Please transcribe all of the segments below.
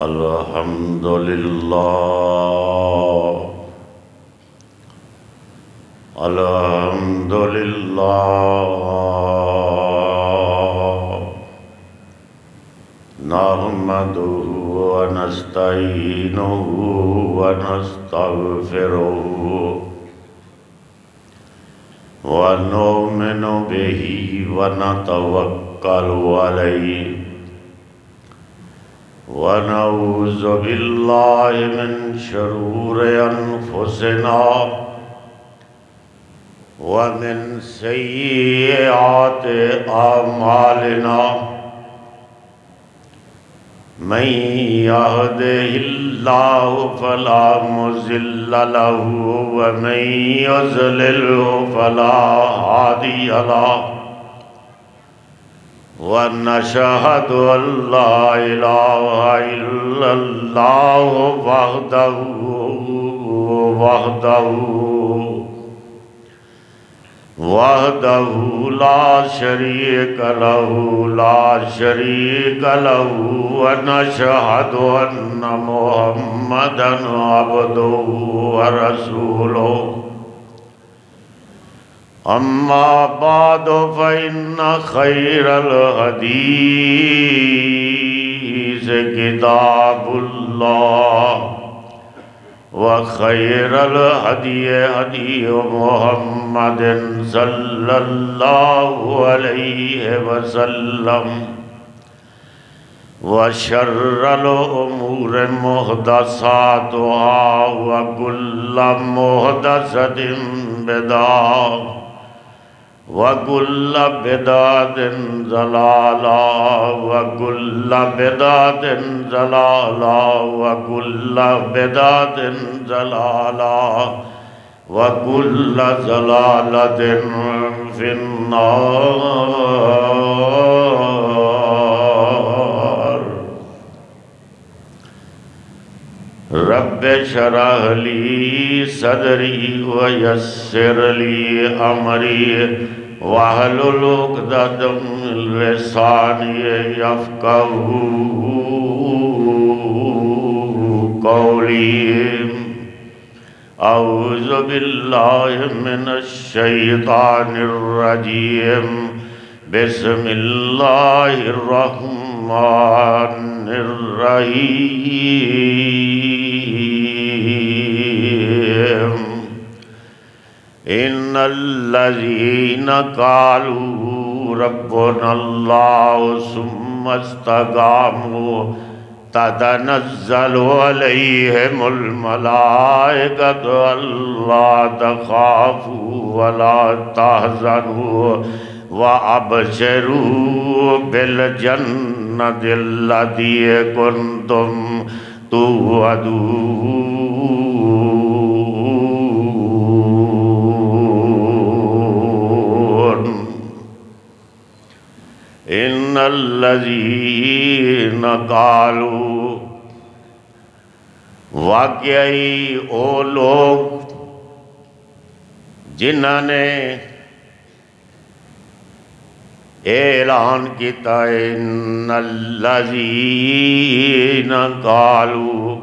الحمد لله الحمد لله نحمده ونستعينه ونستغفره ونؤمن به ونتوكل عليه ونعوذ بالله من شرور أنفسنا ومن سيئات أعمالنا من يهده الله فلا مضل له ومن يضلل فلا هادي له ونشهد أن لا إله إلا الله وحده لا شريك له ونشهد أن محمدا عبده ورسوله أما بعد فإن خير الحديث كتاب الله وخير الهدي هدي محمد صلى الله عليه وسلم وشر الأمور محدثاتها وكل محدثة بدعة وَكُلَّ بِدْعَةٍ ضَلَالَةٍ وَكُلَّ بِدْعَةٍ ضَلَالَةٍ وَكُلَّ بِدْعَةٍ ضَلَالَةٍ وَكُلَّ ضَلَالَةٍ فِي النَّارِ رب اشرح لي صدري ويسر لي أمري واحلل عقدة من لساني يفقهوا قولي أعوذ بالله من الشيطان الرجيم بسم الله الرحمن الرحيم إن الذين قالوا ربنا الله ثم استقاموا تتنزل عليهم الملائكة ألا تخافوا ولا تحزنوا وأبشروا بالجنة التي كنتم توعدون إن الذين قالوا واقعی او لوگ جنہوں نے اعلان کیتا ہے ان الذین قالوا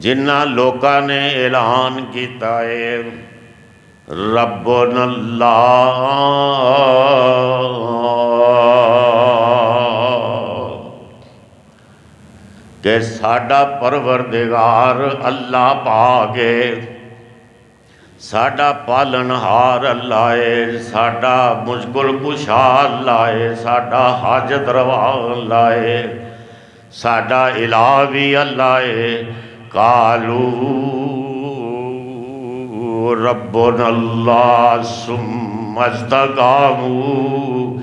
جنہ لوکاں نے اعلان کیتا ہے ربنا اللہ کہ ساڈا پروردگار اللہ پاک ہے ساڈا پالنہار اللہ ہے ساڈا مشکل کشا اللہ ہے ساڈا حاجت روا اللہ ہے ساڈا الہ بھی اللہ ہے قالوا ربنا اللہ ثم استقاموا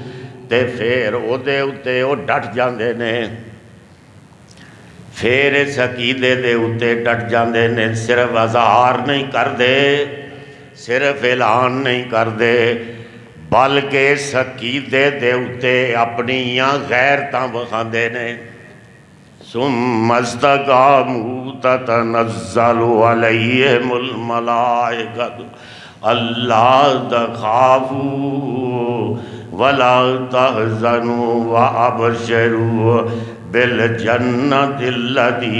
تے پھر او دے اتے او ڈٹ جاندے نے پھر اس عقیدے دے اتے ڈٹ جاندے نے صرف اظہار نہیں کر دے صرف اعلان نہیں کر دے بلکہ اس عقیدے دے اتے اپنیاں غیرتاں بخاندے نے ثم استقاموا تتنزل علیہم الملائکۃ اللہ تخافوا ولا تحزنوا وابشروا بالجنة التي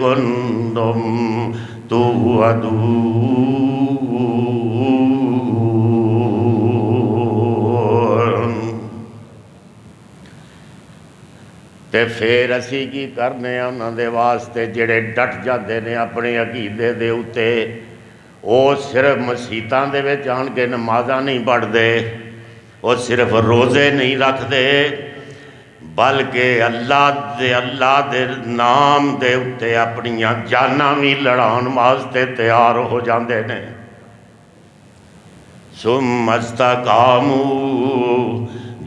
كنتم توعدون۔ تے پھر اسی کی کرنے انہاں دے واسطے جڑے ڈٹ جاندے نے اپنے عقیدے دے اتے، وہ صرف مسیتاں دے وچ آن کے نمازاں نہیں پڑھ دے، وہ صرف روزے نہیں رکھ دے، بلکہ اللہ دے نام دے اتے اپنیاں جاناں بھی لڑان واسطے تیار ہو جاندے نے۔ ثم استقاموا،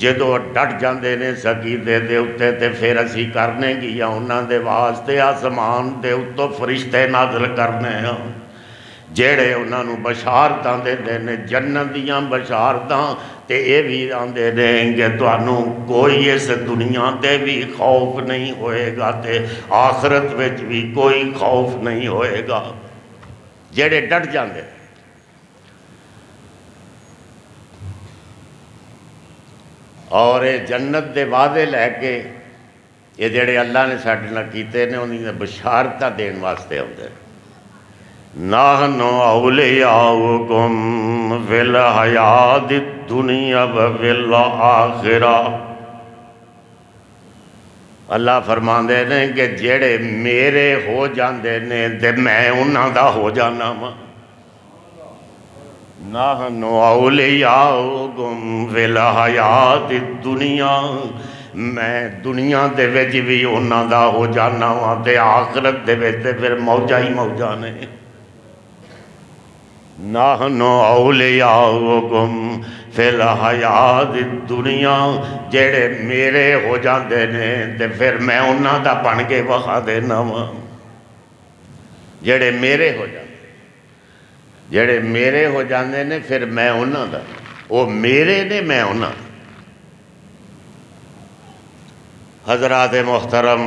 جدو ڈٹ جاندے نے عقیدے دے اتے تے پھر اسی کرنے گیا انہاں دے واسطے آسمان دے اتوں فرشتے نازل کرنے ہیں جیڑے انہاں نو بشارتاں دے نے جنت دیاں بشارتاں، تے اے بھی آندے رہیں گے تانوں کوئی اس دنیا تے بھی خوف نہیں ہوئے گا تے آخرت وچ بھی کوئی خوف نہیں ہوئے گا، جیڑے ڈٹ جاندے۔ اور یہ جنت دے وعدے لے کے یہ جڑے اللہ نے ساڈے نال کیتے نے انہاں دی بشارتاں دین واسطے آندے۔ نحن اولیاؤکم فی الحیات الدنیا وفی الآخرہ، اللہ فرماندے نے کہ جڑے میرے ہو جاندے نے تے میں انہاں دا ہو جانا وا۔ نحن اولیاؤکم فی الحیات الدنیا، میں دنیا دے وچ بھی انہاں دا ہو جانا وا تے آخرت دے وچ تے پھر موجاں ہی موجاں نے۔ نحن اولیاؤکم فی الحیات الدنیا، جڑے میرے ہو جاندے نے تے پھر میں انہاں دا بن کے وکھا دینا وا، جڑے میرے ہو جاندے، جڑے میرے ہو جاندے نے پھر میں انہاں دا، وہ میرے نے میں انہاں۔ حضرات محترم،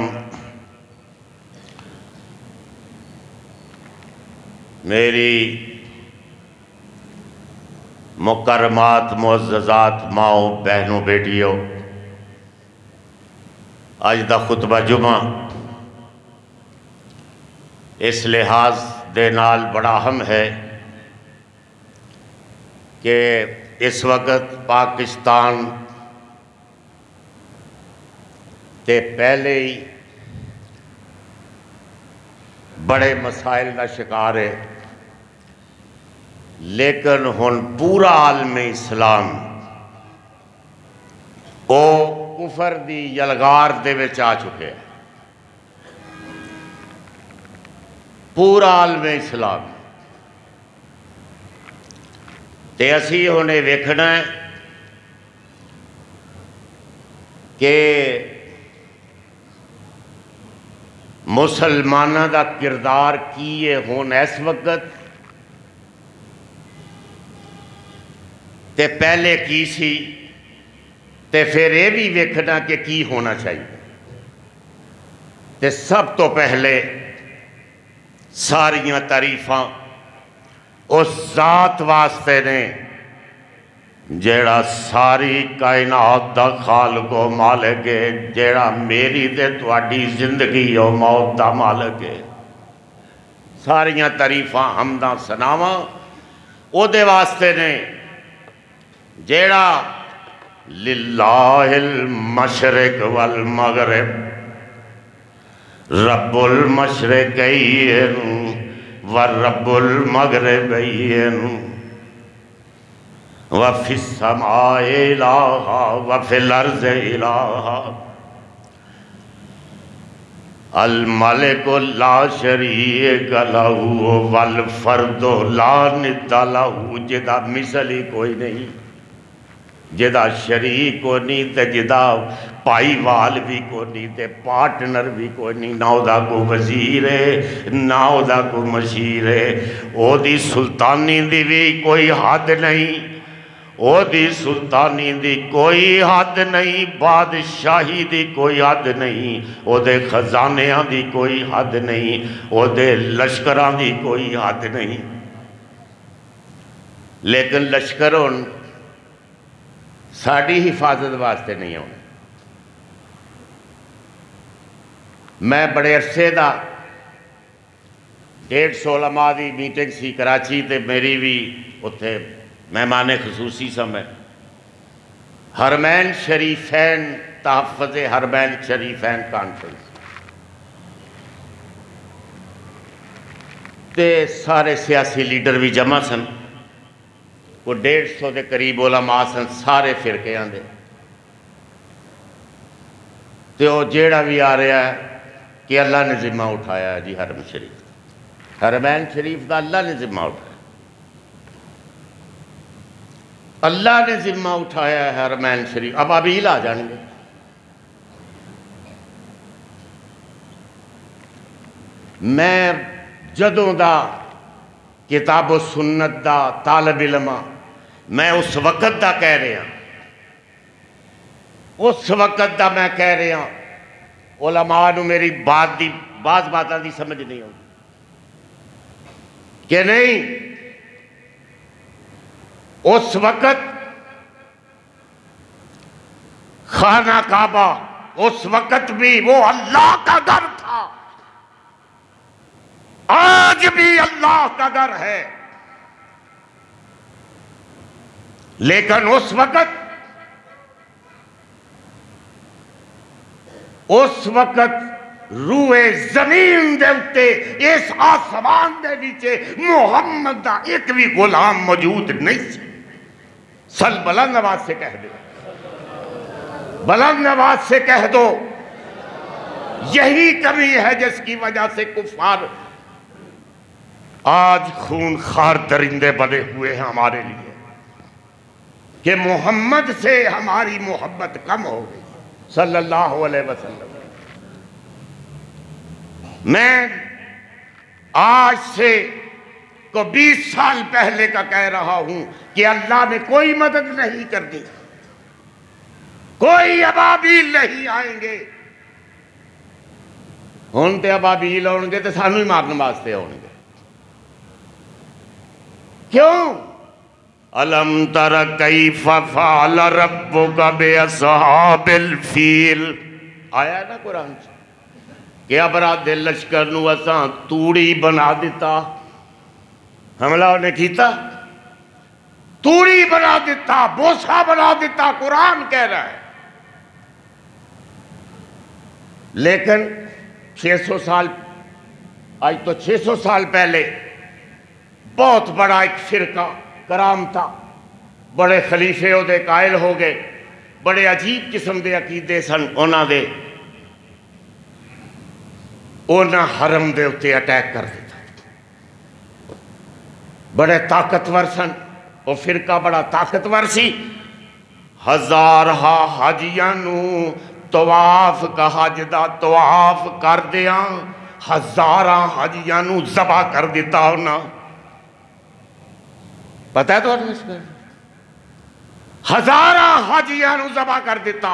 میری مکرمات معززات ماؤں بہنوں بیٹیوں، آج دا خطبہ جمعہ اس لحاظ دے نال بڑا اہم ہے کہ اس وقت پاکستان تے پہلے ہی بڑے مسائل کا شکار ہے، لیکن ہن پورا عالم اسلام او کفر دی یلغار دے وچ آ چکے ہیں، پورا عالم اسلام۔ تے اسی ہونے ویکھنا ہے کہ مسلمانہ دا کردار کیے ہون اس وقت تے پہلے کی سی، تے پھر یہ بھی ویکھنا کہ کی ہونا چاہیے۔ تے سب تو پہلے ساریاں تعریفاں اس ذات واسطے نے جیڑا ساری کائنات دا خالق و مالک ہے، جیڑا میری تے تواڈی زندگی و موت دا مالک ہے۔ ساریاں تعریفاں حمداں ثناواں او دے واسطے نے جیڑا للہ المشرق والمغرب، رب المشرقین ورب المغربین وفی السماء الہا وفی الارض الہا، الملک لا شریک لہو والفرد لا ند لہو، جدا مثل ہی کوئی نہیں، جدا شریک کو نہیں تے جدا پائی وال بھی کو نہیں تے پارٹنر بھی کو نہیں، نہ دا کو وزیر ہے نہ دا کو مشیر ہے، او دی سلطانی دی بھی کوئی حد نہیں، او دی سلطانی دی کوئی حد نہیں، بادشاہی دی کوئی حد نہیں، او دے خزانیاں دی کوئی حد نہیں، او دے لشکراں دی کوئی حد نہیں۔ لیکن لشکروں ساری حفاظت واسطے نہیں ہونے. میں بڑے عرصے دا 150 علماء دی میٹنگ سی کراچی تے میری بھی اتنے مہمان خصوصی سا میں حرمین شریفین تحفظ حرمین شریفین کانفرنس تے سارے سیاسی لیڈر بھی جمع سن. وہ 150 دے قریب علماء سن سارے فرقے آندے. تے وہ جیڑا بھی آ رہا ہے کہ اللہ نے ذمہ اٹھایا ہے جی حرم شریف حرمین شریف دا اللہ نے ذمہ اٹھایا. اللہ نے ذمہ اٹھایا ہے حرمین شریف. اب ابیل آ جائیں گے. میں جدوں دا کتاب و سنت دا طالب علم میں اس وقت دا کہہ رہا اس وقت دا میں کہہ رہا علماء نو میری بعض باتاں دی سمجھ نہیں ہوگی کہ نہیں. اس وقت خانہ کعبہ اس وقت بھی وہ اللہ کا گھر تھا. آج بھی اللہ کا گھر ہے. لیکن اس وقت روئے زمین دے اتے اس آسمان دے نیچے محمد دا ایک بھی غلام موجود نہیں سی. سل بلند آواز سے کہہ دو بلند آواز سے کہہ دو. یہی کمی ہے جس کی وجہ سے کفار آج خون خار درندے بنے ہوئے ہیں ہمارے لیے کہ محمد سے ہماری محبت کم ہو گئی صلی اللہ علیہ وسلم. میں آج سے 20 سال پہلے کا کہہ رہا ہوں کہ اللہ نے کوئی مدد نہیں کر دی. کوئی ابابیل نہیں آئیں گے. ہون تے ابابیل آؤں گے تو سانو ہی مارنے واسطے آؤں گے. کیوں؟ الم تر کیف فعل ربک باصحاب الفیل آیا ہے نا قرآن سے کہ ابراد لشکر نو اساں توڑی بنا دیتا. حملہ انہیں کیتا توڑی بنا دیتا بوسا بنا دیتا. قرآن کہہ رہا ہے. لیکن 600 سال آج تو 600 سال پہلے بہت بڑا ایک فرقہ کرام تھا. بڑے خلیفے او دے قائل ہو گئے. بڑے عجیب قسم دے عقیدے سن اونا دے. اونا حرم دے اتے اٹیک کر دیتا. بڑے طاقتور سن. وہ فرقہ بڑا طاقتور سی. ہزارہا حاجیانو طواف کا حج دا طواف کر دیاں. ہزارہ حاجیانو ذبح کر دیتا ہونا. پتہ ہے تو ہزارہ حاجیانو ذبح کر دیتا.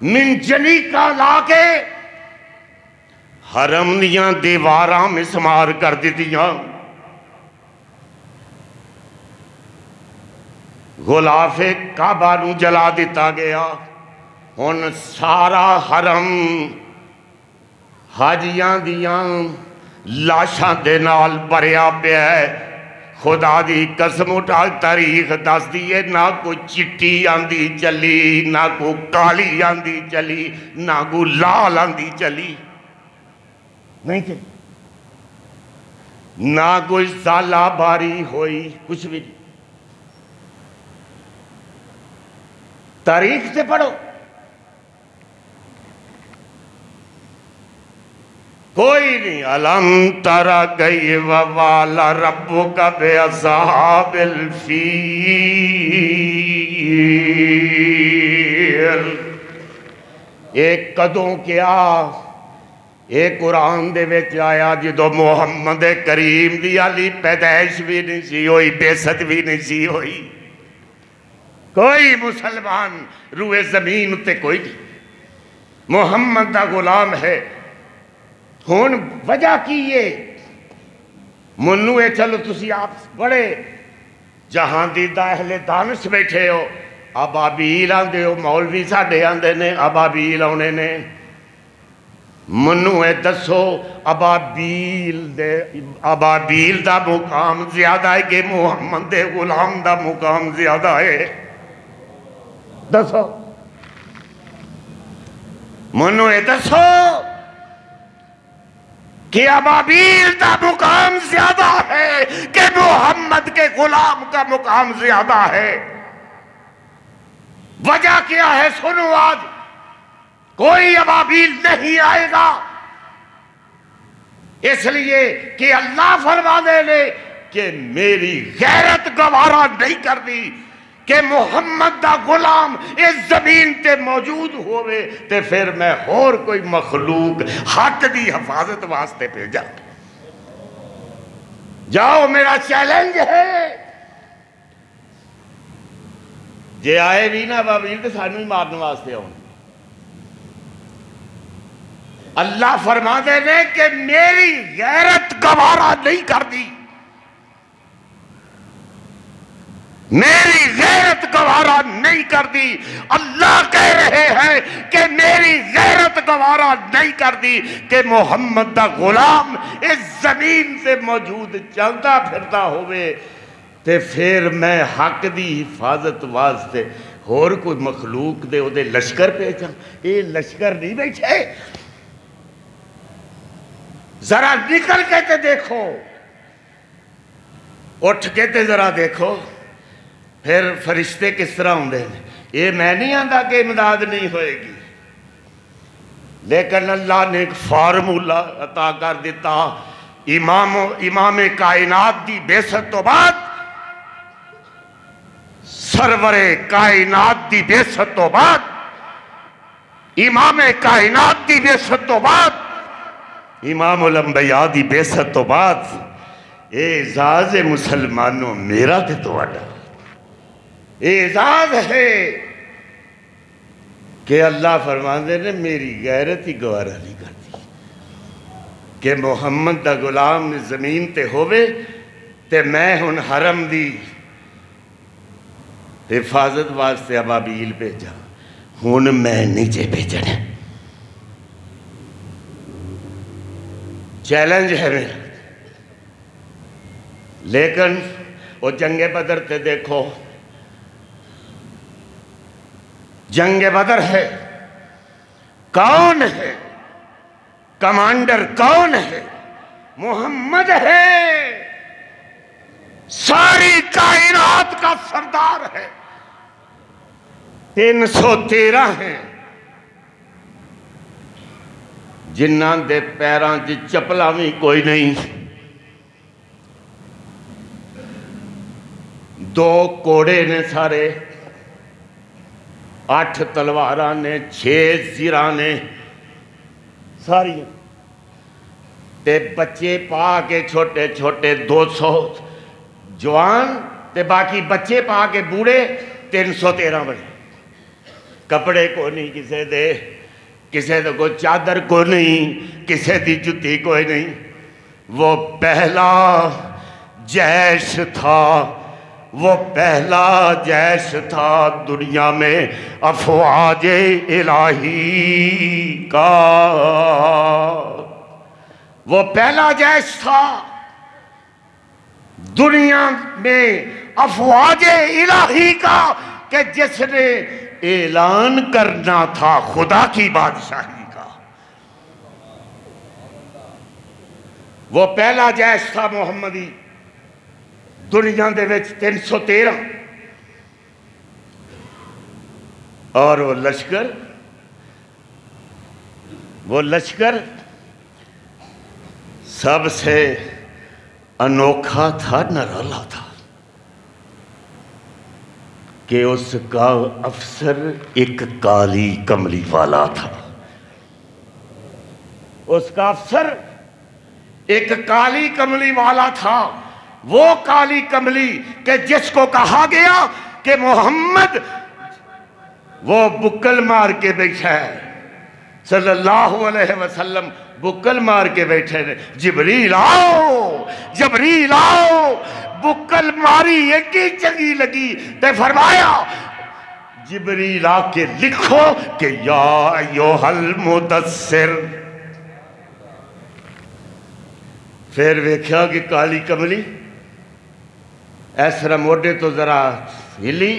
من جنی کا لا کے حرم دیاں دیواراں مسمار کر دیتیاں. غلاف کعبہ نو جلا دیتا گیا. ہن سارا حرم حاجیاں دیاں لاشاں دے نال بھریا پیا ہے. خدا دی قسم اٹھا تاریخ دس دیئے نہ کوئی چٹی آندی چلی نہ کوئی کالی آندی چلی نہ کوئی لال آندی چلی نہیں چلی. نہ کوئی زالہ باری ہوئی کچھ بھی نہیں. تاریخ سے پڑھو. کوئی نہیں. الم تر کیف فعل ربک باصحاب الفیل. ایک کدوں کیا ایک قرآن دے وچ آیا جدو محمد کریم دی علی پیدائش بھی نہیں سی ہوئی بعثت بھی نہیں سی ہوئی. کوئی مسلمان روئے زمین تے کوئی نہیں. محمد دا غلام ہے. ہون وجہ کی یہ منوے چلو تسی آپ بڑے جہاں دیدہ اہل دانش بیٹھے ہو. ابابیل آندے ہو مولوی ساڈے آندے نے ابابیل آنے نے منو اے دسو ابابیل دا مقام زیادہ ہے کہ محمد دے غلام دا مقام زیادہ ہے دسو منو اے دسو کہ ابابیل دا مقام زیادہ ہے کہ محمد کے غلام کا مقام زیادہ ہے وجہ کیا ہے سنو آج کوئی ابابیل نہیں آئے گا اس لیے کہ اللہ فرمانے لے کہ میری غیرت گوارا نہیں کر دی کہ محمد دا غلام اس زمین تے موجود ہوئے تے پھر میں اور کوئی مخلوق حق دی حفاظت واسطے بھیجا جاؤ میرا چیلنج ہے جے آئے بھی نا ابابیل تے سانو ہی مارنے واسطے آؤں اللہ فرما دے نے کہ میری غیرت گوارا نہیں کر دی میری غیرت گوارا نہیں کر دی اللہ کہہ رہے ہیں کہ میری غیرت گوارا نہیں کر دی کہ محمد دا غلام اس زمین سے موجود چلتا پھرتا ہوئے تے پھر میں حق دی حفاظت واسطے اور کوئی مخلوق دے او دے لشکر بھیجاں یہ لشکر نہیں بیٹھے ذرا نکل کے تے دیکھو اٹھ کے تے ذرا دیکھو پھر فرشتے کس طرح ہوں دے یہ میں نہیں آندہ کہ امداد نہیں ہوئے گی لیکن اللہ نے ایک فارمولہ عطا کر دیتا امام کائنات دی بیست تو بعد سرور کائنات دی بیست تو بعد امام کائنات دی بیست تو بعد امام الانبیاء دی بیست تو بعد اعزاز مسلمانوں میرا تے تو اڈا اعزاز ہے کہ اللہ فرماندے نے میری غیرت ہی گوارا نہیں کرتی کہ محمد دا غلام زمین تے ہوئے تے میں ہن حرم دی حفاظت واسطے ابابیل بھیجا ہن میں نیچے بھیجنے چیلنج ہے میرا لیکن وہ جنگ بدر تے دیکھو جنگ بدر ہے کون ہے کمانڈر کون ہے محمد ہے ساری کائنات کا سردار ہے 313 ہیں جنہاں دے پیران جی چپلا بھی کوئی نہیں 2 کوڑے نے سارے 8 تلواران نے 6 زیران نے ساری تے بچے پا کے چھوٹے چھوٹے 200 جوان تے باقی بچے پا کے بوڑے 313 بڑے کپڑے کو نہیں کسے دے کوئی چادر کو نہیں کسے دی جتی کوئی نہیں وہ پہلا جیش تھا وہ پہلا جیش تھا دنیا میں افواج الہی کا وہ پہلا جیش تھا دنیا میں افواج الہی کا کہ جس نے اعلان کرنا تھا خدا کی بادشاہی کا وہ پہلا جیش تھا محمدی دنیا دے وچ 313 اور وہ لشکر سب سے انوکھا تھا نرالا تھا کہ اس کا افسر ایک کالی کملی والا تھا اس کا افسر ایک کالی کملی والا تھا وہ کالی کملی کہ جس کو کہا گیا کہ محمد وہ بکل مار کے بیٹھا ہے صلی اللہ علیہ وسلم بکل مار کے بیٹھے نے جبریل آؤ بکل ماری ایک ہی چنگی لگی تے فرمایا جبریل آ کے لکھو کہ یا ایوہ المدثر. پھر ویکھیا کہ کالی کملی اس طرح موڈے تو ذرا ہلی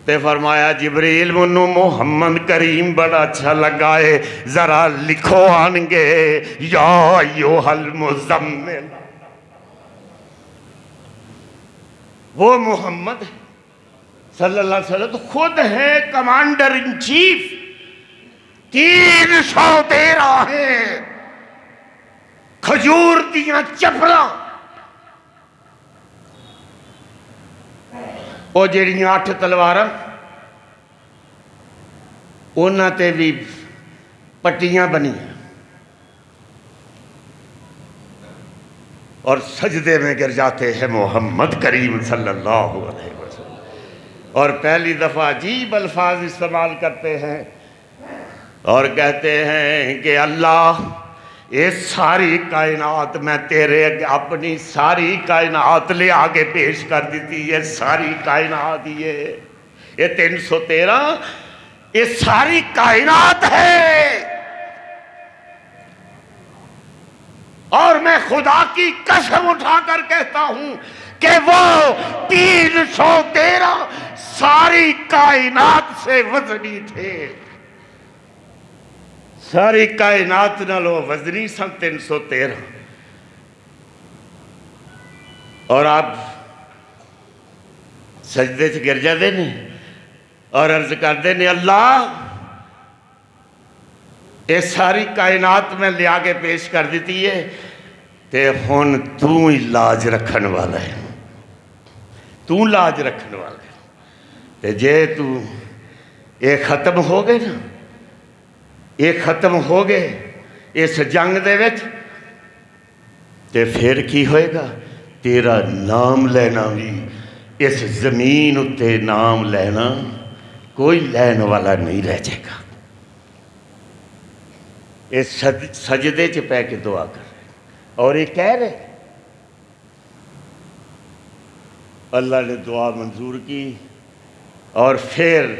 تے فرمایا جبریل منو محمد کریم بڑا اچھا لگا ہے ذرا لکھو آنگے یا ایوہ المزمل. وہ محمد صلی اللہ علیہ وسلم تو خود ہے کمانڈر ان چیف. 313 ہیں کھجور دیاں چپلاں وہ جڑیاں 8 تلواراں انہاں تے بھی پٹیاں بنی اور سجدے میں گر جاتے ہیں محمد کریم صلی اللہ علیہ وسلم اور پہلی دفعہ عجیب الفاظ استعمال کرتے ہیں اور کہتے ہیں کہ اللہ یہ ساری کائنات میں تیرے اپنی ساری کائنات لے آگے پیش کر دیتی. یہ ساری کائنات یہ 313 یہ ساری کائنات ہے اور میں خدا کی قسم اٹھا کر کہتا ہوں کہ وہ 313 ساری کائنات سے وزنی تھے. ساری کائنات نالو وزنی سن 313 اور آپ سجدے سے گر جاتے ہیں اور عرض کرتے ہیں اللہ یہ ساری کائنات میں لے آگے پیش کر دیتی ہے تے ہن تو ہی لاج رکھن والا ہے تو لاج رکھن والا ہے تے جے تو یہ ختم ہو گئے نا یہ ختم ہو گئے اس جنگ دے وچ تے پھر کی ہوئے گا تیرا نام لینا بھی اس زمین اتے نام لینا کوئی لین والا نہیں رہ جائے گا. اس سجدے چ پہ کے دعا کر رہے اور یہ کہہ رہے اللہ نے دعا منظور کی اور پھر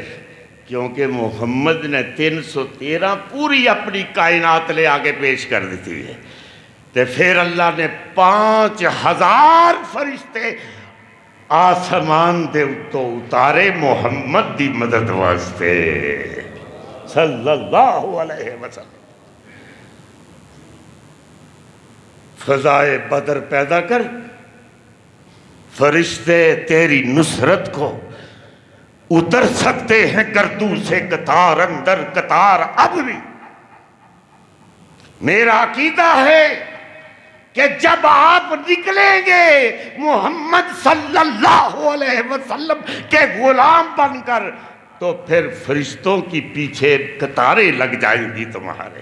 کیونکہ محمد نے 313 پوری اپنی کائنات لے آگے پیش کر دیتی ہے تو پھر اللہ نے 5000 فرشتے آسمان دے تو اتارے محمد دی مدد واسطے صلی اللہ علیہ وسلم. فضائے بدر پیدا کر فرشتے تیری نصرت کو اتر سکتے ہیں گردوں سے قطار اندر قطار. اب بھی میرا عقیدہ ہے کہ جب آپ نکلیں گے محمد صلی اللہ علیہ وسلم کے غلام بن کر تو پھر فرشتوں کی پیچھے قطاریں لگ جائیں گی تمہارے.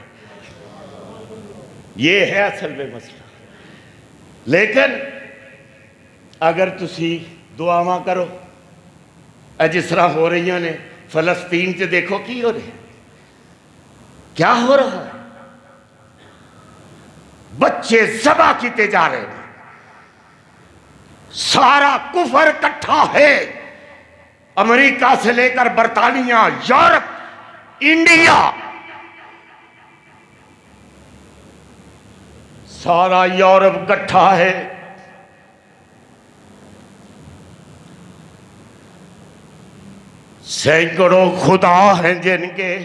یہ ہے اصل میں مسئلہ. لیکن اگر تسی دعاواں کرو جس طرح ہو رہی ہیں فلسطین سے دیکھو کی ہو رہے کیا ہو رہا ہے بچے ذبح کیتے جا رہے ہیں سارا کفر اکٹھا ہے امریکہ سے لے کر برطانیہ یورپ انڈیا سارا یورپ اکٹھا ہے سینکڑوں خدا ہیں جن کے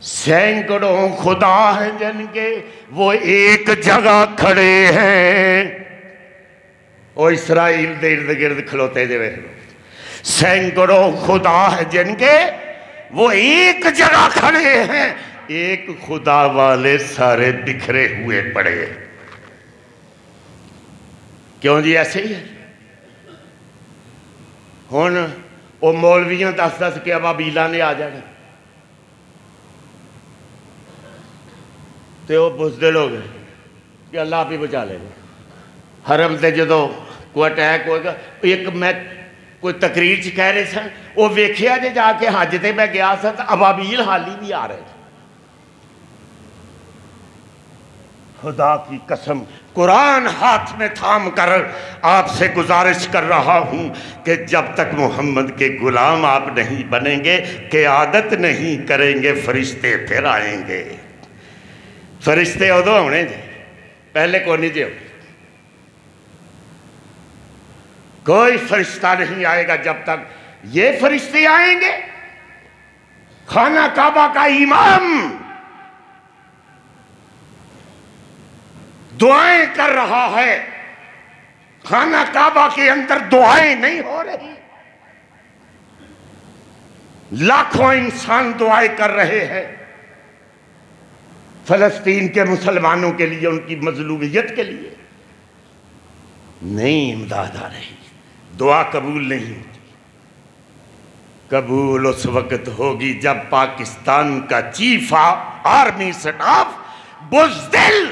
سینکڑوں خدا ہیں جن کے وہ ایک جگہ کھڑے ہیں وہ اسرائیل دے ارد گرد کھلوتے ہوئے سینکڑوں خدا ہیں جن کے وہ ایک جگہ کھڑے ہیں ایک خدا والے سارے بکھرے ہوئے پڑے کیوں جی ایسے ہی ہے ہون وہ مولویاں دس کے ابابیلہ نے آ جانا تو وہ بزدل ہو گئے کہ اللہ آپ ہی بچا لے گا حرم سے جدو کوئی اٹیک ہوئے گا ایک میں کوئی تقریر کہہ رہے سن وہ ویکھیا جے جا کے حج تے میں گیا سا تو ابابیل حالی بھی آ رہے خدا کی قسم قرآن ہاتھ میں تھام کر آپ سے گزارش کر رہا ہوں کہ جب تک محمد کے غلام آپ نہیں بنیں گے قیادت نہیں کریں گے فرشتے پھر آئیں گے. فرشتے ادو ہونے جے پہلے کو نہیں جے کوئی فرشتہ نہیں آئے گا جب تک یہ فرشتے آئیں گے. خانہ کعبہ کا امام دعائیں کر رہا ہے, خانہ کعبہ کے اندر دعائیں نہیں ہو رہی, لاکھوں انسان دعائیں کر رہے ہیں فلسطین کے مسلمانوں کے لیے, ان کی مظلومیت کے لیے. نہیں امداد آ رہی, دعا قبول نہیں ہوتی. قبول اس وقت ہوگی جب پاکستان کا چیف آرمی سٹاف بزدل,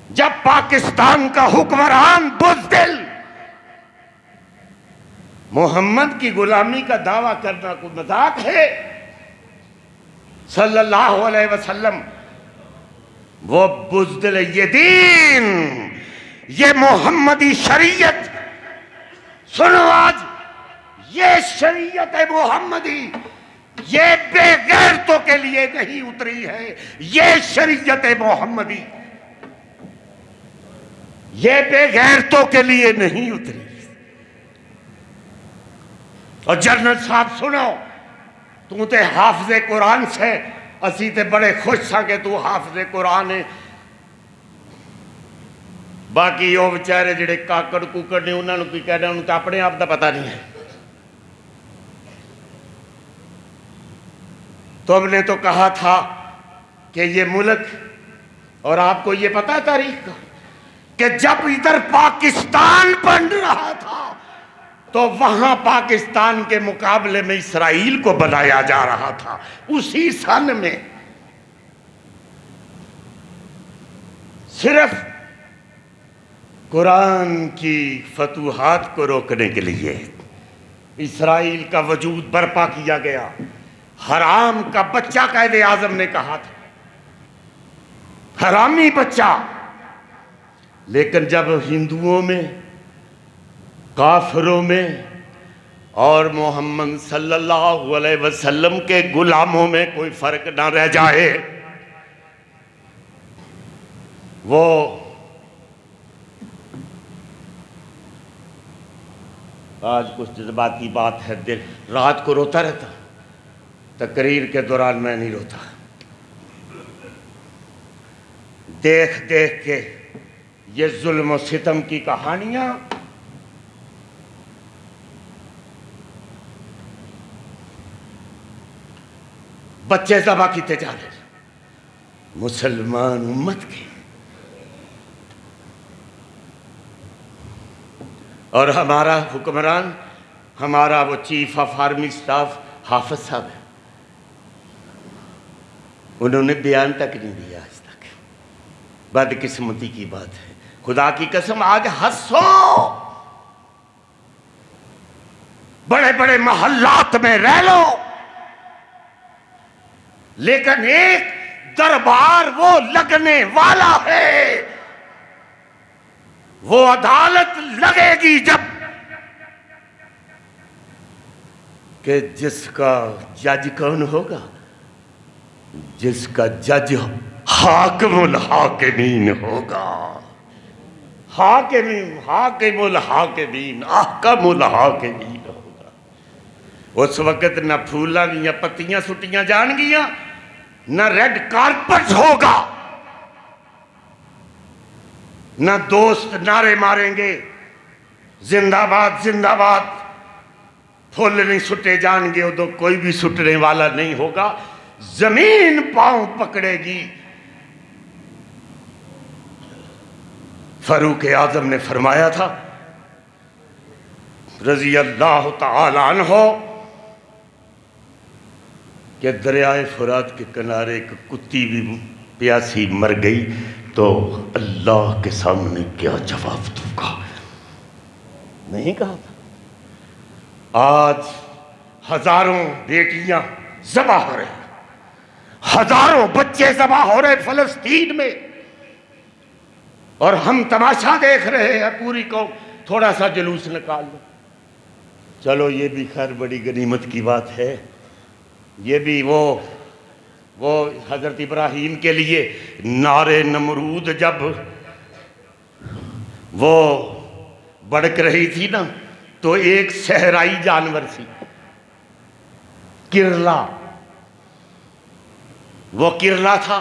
جب پاکستان کا حکمران بزدل محمد کی غلامی کا دعویٰ کرنا کوئی مذاق ہے. صلی اللہ علیہ وسلم وہ بزدل یہ دین, یہ محمدی شریعت, سنو آج یہ شریعت محمدی یہ بے غیرتوں کے لیے نہیں اتری ہے. یہ شریعت محمدی یہ بے غیرتوں کے لیے نہیں اتری. اور جنرل صاحب سنو, تو تے حافظ قرآن سے, اسی تے بڑے خوش سا کہ تو حافظ قرآن ہے. باقی وہ بیچارے جڑے کاکڑ کوکڑ نے انہوں نے کوئی کہنا, انہوں تو اپنے آپ دا پتہ نہیں ہے. تم نے تو کہا تھا کہ یہ ملک, اور آپ کو یہ پتا تاریخ کا, کہ جب ادھر پاکستان بن رہا تھا تو وہاں پاکستان کے مقابلے میں اسرائیل کو بنایا جا رہا تھا. اسی سن میں صرف قرآن کی فتوحات کو روکنے کے لیے اسرائیل کا وجود برپا کیا گیا. حرام کا بچہ قائد اعظم نے کہا تھا, حرامی بچہ. لیکن جب ہندوؤں میں, کافروں میں اور محمد صلی اللہ علیہ وسلم کے غلاموں میں کوئی فرق نہ رہ جائے, وہ آج کچھ جذباتی بات ہے, دل رات کو روتا رہتا, تقریر کے دوران میں نہیں روتا. دیکھ دیکھ کے یہ ظلم و ستم کی کہانیاں بچے ذبح کیتے جا رہے مسلمان امت کے. اور ہمارا حکمران, ہمارا وہ چیف آف آرمی سٹاف حافظ صاحب ہے, انہوں نے بیان تک نہیں دیا آج تک. بدقسمتی کی بات ہے. خدا کی قسم آج ہنسو, بڑے بڑے محلات میں رہ لو, لیکن ایک دربار وہ لگنے والا ہے, وہ عدالت لگے گی جب کہ جس کا جج کون ہوگا, جس کا جج حاکم الحاکمین ہوگا. حاکم الحاکمین, احکم الحاکمین ہوگا. اس وقت نہ پھولاں یا پتیاں سٹیاں جان گیاں, نہ ریڈ کارپٹ ہوگا, نہ دوست نعرے ماریں گے زندہ باد زندہ باد. پھول نہیں سٹے جان گے, ادو کوئی بھی سٹنے والا نہیں ہوگا. زمین پاؤں پکڑے گی. فاروق اعظم نے فرمایا تھا رضی اللہ تعالی عنہ کہ دریائے فرات کے کنارے ایک کتی بھی پیاسی مر گئی تو اللہ کے سامنے کیا جواب دوں گا. نہیں کہا تھا. آج ہزاروں بیٹیاں ذبح ہو رہی, ہزاروں بچے ذبح ہو رہے فلسطین میں، اور ہم تماشا دیکھ رہے ہیں، پوری قوم تھوڑا سا جلوس نکال لو۔ چلو یہ بھی خیر بڑی غنیمت کی بات ہے، یہ بھی وہ حضرت ابراہیم کے لیے نار نمرود جب وہ بڑک رہی تھی نا، تو ایک صحرائی جانور سی کرلا، وہ کرلا تھا،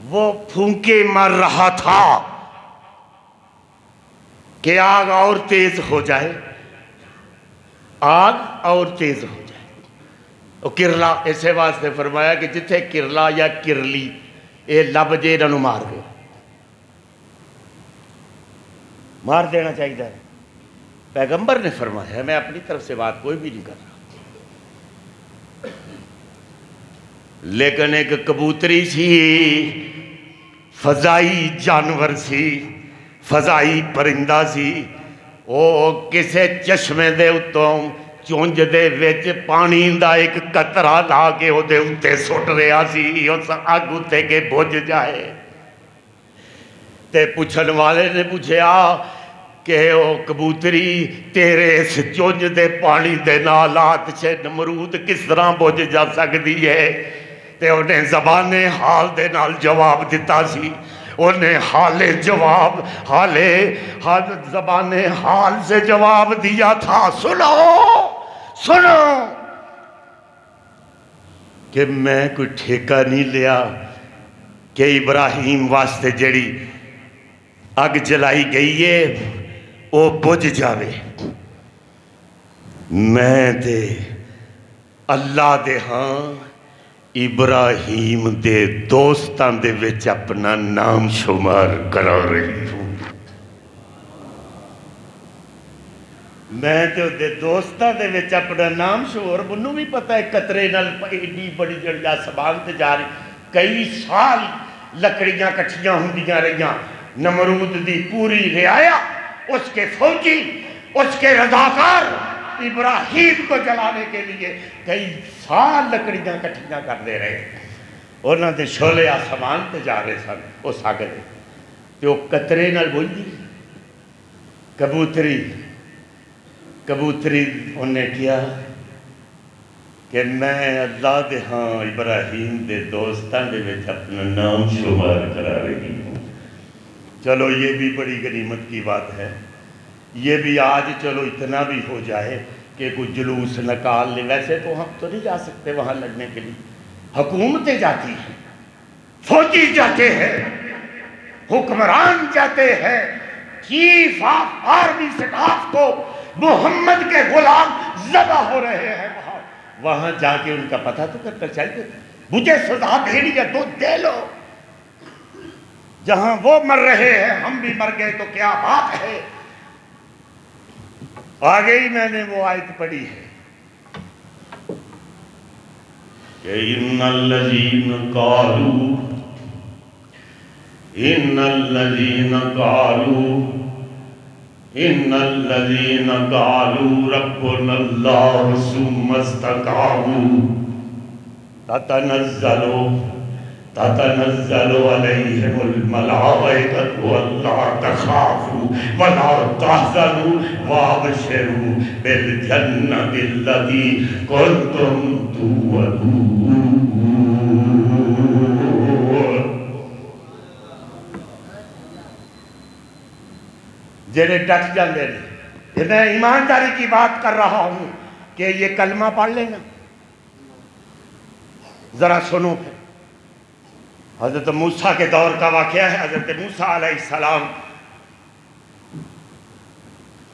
وہ پھونکے مار رہا تھا کہ آگ اور تیز ہو جائے، آگ اور تیز ہو جائے۔ کرلا اسے واسطے فرمایا کہ جتھے کرلا یا کرلی اے لب جے انہوں مار دے، مار دینا چاہیے۔ پیغمبر نے فرمایا، میں اپنی طرف سے بات کوئی بھی نہیں کر رہا، لیکن ایک کبوتری سی، فضائی جانور سی، فضائی پرندہ سی، وہ کسے چشمے دے اتوں چونج دے ویچ پانی دا ایک قطرہ لا کے او دے اتے سٹ رہا سی، اس آگ اتے کے بھج جائے۔ تے پوچھن والے نے پوچھیا کہ او کبوتری تیرے اس چونج دے پانی دے نالات چھے نمرود کس طرح بھج جا سکتی ہے؟ تے انہیں زبان حال دے نال جواب دیتا سی، انہیں زبان حال سے جواب دیا تھا، سنو کہ میں کوئی ٹھیکہ نہیں لیا کہ ابراہیم واسطے جڑی اگ جلائی گئی ہے وہ بجھ جاوے، میں تے اللہ دے ہاں ابراہیم دے دوستان دے وچ اپنا نام شمار کرا رہی ہوں، میں تے دے دوستان دے وچ اپنا نام شمار، منوں بھی پتہ ہے قطرے نال ایڈی بڑی جڑیا سبان تے جا رہی، کئی سال لکڑیاں کٹھیاں ہوندیاں رہیاں، نمرود دی پوری رعایا، اس کے فوجی، اس کے رضاکار ابراہیم کو جلانے کے لیے کئی سال لکڑیاں کٹھیاں کر دے رہے، انہاں دے شولے آسمان تے جا رہے سن، وہ ساگے دے تے وہ قطرے نال بولدی، کبوتری انہیں کیا کہ میں اللہ دے ہاں ابراہیم دے دوستان دے وچ اپنا نام شمار کرا رہی ہوں۔ چلو یہ بھی بڑی غنیمت کی بات ہے، یہ بھی آج چلو اتنا بھی ہو جائے کہ کوئی جلوس نکال لے، ویسے تو ہم تو نہیں جا سکتے وہاں لڑنے کے لیے، حکومتیں جاتی ہیں، فوجی جاتے ہیں، حکمران جاتے ہیں، چیف آف آرمی سٹاف کو محمد کے غلام ذبح ہو رہے ہیں، وہاں جا کے ان کا پتہ تو کرنا چاہیے، مجھے سزا دینی ہے تو دے لو، جہاں وہ مر رہے ہیں ہم بھی مر گئے تو کیا بات ہے۔ آگے ہی میں نے وہ آیت پڑھی ہے کہ ان الذین قالوا ربنا اللہ ثم استقاموا تتنزل علیہم الملائکۃ الا تخافوا ولا تحزنوا وابشروا بالجنۃ التی کنتم توعدون۔ جنہیں ڈٹ جاندے نے، میں ایمانداری کی بات کر رہا ہوں کہ یہ کلمہ پڑھ لینا، ذرا سنو پھر۔ حضرت موسیٰ کے دور کا واقعہ ہے، حضرت موسیٰ علیہ السلام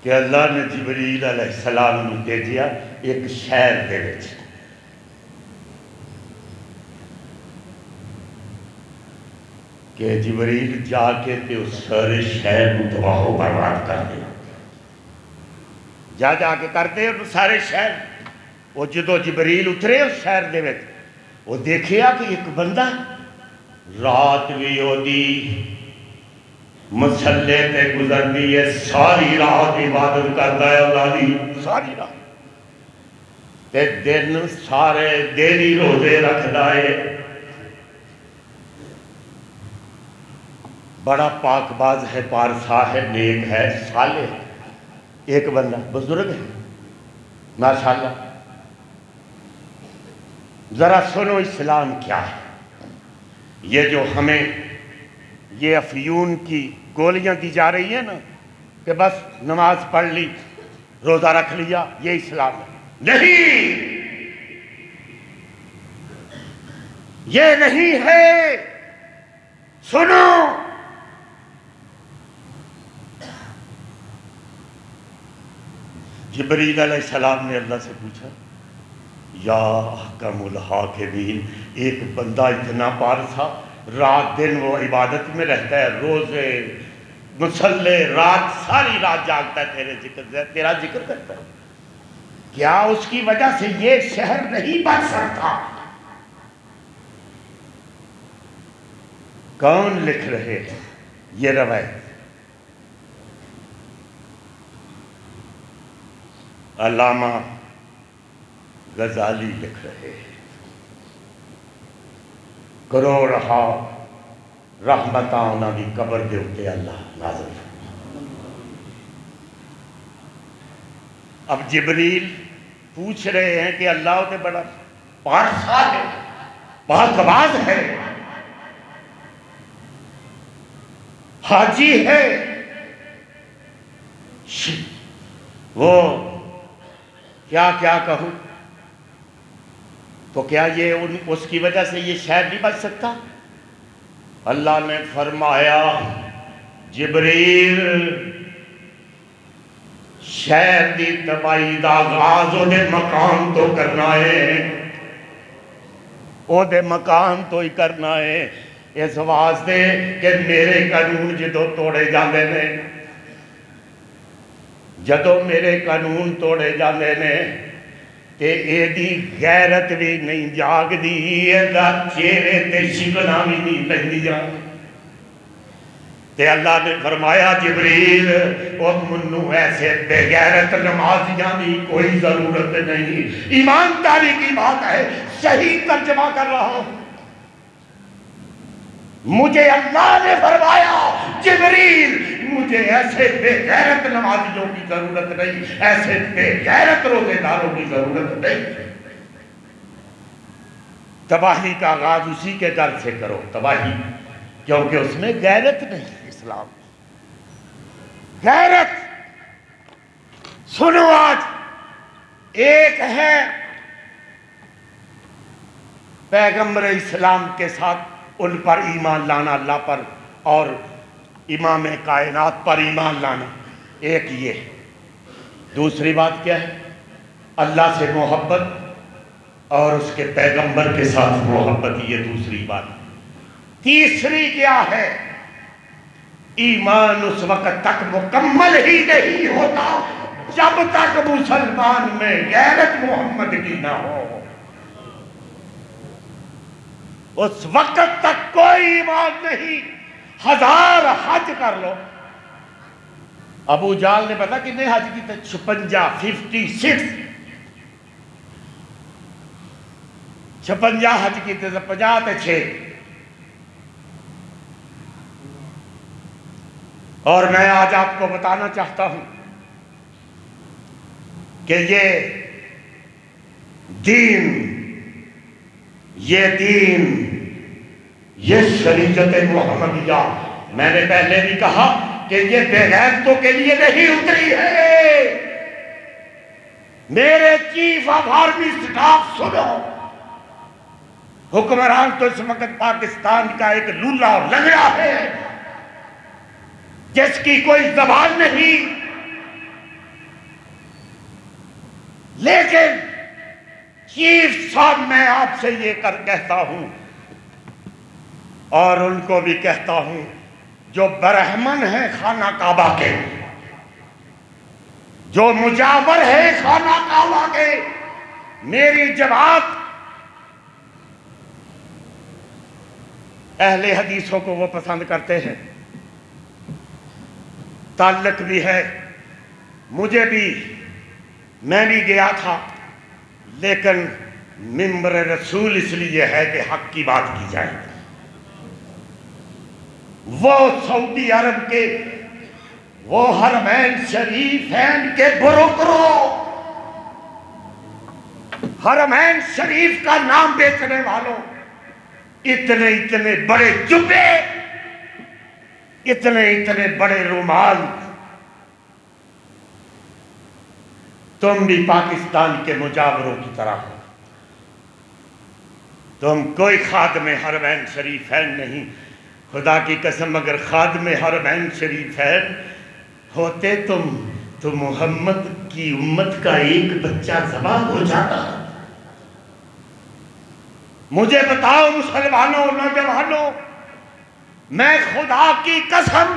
کہ اللہ نے جبریل علیہ السلام نے دے دیا ایک شہر دے وچ، کہ جبریل جا کے تے اس سارے شہر کو تباہ و برباد کر دے، جا کے کر دے اور سارے شہر، وہ جدو جبریل اترے اس شہر دے وچ، وہ دیکھیا کہ ایک بندہ رات بھی ہو دی مسلے تے گزر دی ہے، ساری رات عبادت کرتا ہے اللہ دی، ساری رات تے دن سارے دیری روزے رکھ دائے، بڑا پاک باز ہے، پارسا ہے، نیک ہے، صالح ہے، ایک بندہ بزرگ ہے ماشاءاللہ۔ ذرا سنو اسلام کیا ہے۔ یہ جو ہمیں یہ افیون کی گولیاں دی جا رہی ہیں نا کہ بس نماز پڑھ لی، روزہ رکھ لیا، یہ اسلام ہے، نہیں، یہ نہیں ہے۔ سنو، جبریل علیہ السلام نے اللہ سے پوچھا، یا احکم الحاکمین، ایک بندہ اتنا پارسا، رات دن وہ عبادت میں رہتا ہے، روزے مصلے، رات ساری رات جاگتا ہے، تیرا ذکر کرتا ہے، کیا اس کی وجہ سے یہ شہر نہیں بچ سکتا؟ کون لکھ رہے ہیں یہ روایت؟ علامہ غزالی لکھ رہے ہیں۔ کروڑہا رحمتاں انہاں دی قبر دے اتے اللہ نازل فرما۔ اب جبریل پوچھ رہے ہیں کہ اللہ نے بڑا پارسا ہے، پاک باز ہے، حاجی ہے، وہ کیا کیا کہوں، تو کیا یہ اس کی وجہ سے یہ شہر نہیں بچ سکتا؟ اللہ نے فرمایا، جبریل، شہر دی تباہی دا آغاز او دے مکان تو کرنا ہے، او دے مکان تو ہی کرنا ہے، اس واسطے کہ میرے قانون جدو توڑے جاندے نے، جدو میرے قانون توڑے جاندے نے تے ایدی غیرت بھی نہیں جاگ دی، ایدہ چہرے تے شکنا بھی نہیں لگی جا۔ تے اللہ نے فرمایا، جبریل او منو ایسے بے غیرت نمازیاں بھی کوئی ضرورت نہیں، ایمانداری کی بات ہے، صحیح ترجمہ کر رہا ہوں۔ مجھے اللہ نے فرمایا، جبریل، مجھے ایسے بے غیرت نمازیوں کی ضرورت نہیں، ایسے بے غیرت روزے داروں کی ضرورت نہیں۔ تباہی کا آغاز اسی کے گھر سے کرو، تباہی، کیونکہ اس میں غیرت نہیں۔ اسلام غیرت، سنو، آج ایک ہے پیغمبر اسلام کے ساتھ ان پر ایمان لانا، اللہ پر اور امام کائنات پر ایمان لانا، ایک یہ۔ دوسری بات کیا ہے؟ اللہ سے محبت اور اس کے پیغمبر کے ساتھ محبت، یہ دوسری بات۔ تیسری کیا ہے؟ ایمان اس وقت تک مکمل ہی نہیں ہوتا جب تک مسلمان میں غیرت محمد کی نہ ہو، اس وقت تک کوئی ایمان نہیں۔ 1000 حج کر لو، ابو جال نے پتا کتنے حج کی تھے؟ 56 56 حج کی تھے، 50 تے 6۔ اور میں آج آپ کو بتانا چاہتا ہوں کہ یہ دین، یہ شریعت محمدیہ، میں نے پہلے بھی کہا کہ یہ بے غیرتوں کے لیے نہیں اتری ہے۔ میرے چیف آف آرمی سٹاف سنو، حکمران تو اس وقت پاکستان کا ایک لولا اور لنگڑا ہے جس کی کوئی زبان نہیں، لیکن چیف صاحب، میں آپ سے یہ کہتا ہوں اور ان کو بھی کہتا ہوں جو برہمن ہیں خانہ کعبہ کے، جو مجاور ہے خانہ کعبہ کے، میری جماعت اہل حدیثوں کو وہ پسند کرتے ہیں، تعلق بھی ہے، مجھے بھی، میں بھی گیا تھا، لیکن ممبر رسول اس لیے ہے کہ حق کی بات کی جائے. وہ سعودی عرب کے وہ حرمین شریفین کے بروکروں، حرمین شریف کا نام بیچنے والوں، اتنے اتنے بڑے جبے، اتنے اتنے بڑے رومال، تم بھی پاکستان کے مجاوروں کی طرح ہو. تم کوئی خادم حرمین شریفین نہیں. خدا کی قسم اگر خادم حرمین شریفین ہوتے تو محمد کی امت کا ایک بچہ ذبح ہو جاتا. مجھے بتاؤ مسلمانوں، نوجوانوں، میں خدا کی قسم